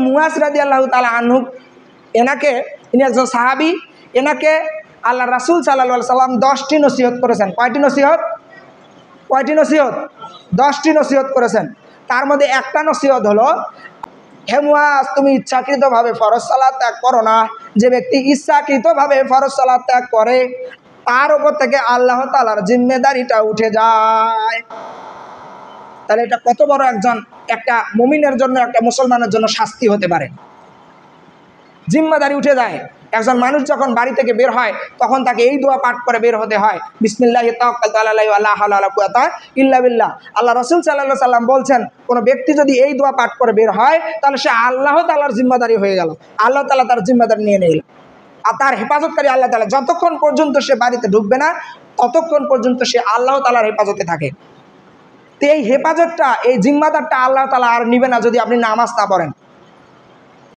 মুয়াজ রাদিয়াল্লাহু তাআলা আনহু, এনাকে, ইনি একজন সাহাবী, এনাকে আল্লাহ রাসূল সাল্লাল্লাহু আলাইহি সাল্লাম 10টি নসিহত করেছেন। কয়টি নসিহত? 10টি নসিহত করেছেন। তার মধ্যে একটা নসিহত হলো, হে মুয়াজ, তুমি ইচ্ছাকৃতভাবে ফরজ সালাত ত্যাগ করো না। যে ব্যক্তি ইচ্ছাকৃতভাবে ফরজ সালাত ত্যাগ করে তার উপর থেকে আল্লাহ তাআলার জিম্মেদারিটা উঠে যায়। তাহলে এটা কত বড় একটা মুমিনের জন্য, একটা মুসলমানের জন্য শাস্তি হতে পারে। জিম্মেদারি উঠে যায়। একজন মানুষ যখন বাড়ি থেকে বের হয় তখন তাকে এই দোয়া পাঠ করে বের হতে হয়, বিসমিল্লাহি তাওয়াক্কালতু আলাল্লাহি ওয়া লা হাওলা ওয়া লা কুওয়াতা ইল্লা বিল্লাহ। আল্লাহ রাসূল সাল্লাল্লাহু আলাইহি সাল্লাম বলছেন, কোনো ব্যক্তি যদি এই দোয়া পাঠ করে বের হয় তাহলে সে আল্লাহ তাআলার জিম্মেদারি হয়ে গেল, আল্লাহ তাআলা তার জিম্মেদারি নিয়ে নিল। আর তার হেফাজতকারী আল্লাহ তাআলা। যতক্ষণ পর্যন্ত সে বাড়িতে ঢুকবে না ততক্ষণ পর্যন্ত সে আল্লাহ তাআলার হেফাজতে থাকে। তো এই হেফাজতটা, এই জিম্মাদারটা আল্লাহ তাআলা আর নিবে না যদি আপনি নামাজ না পড়েন।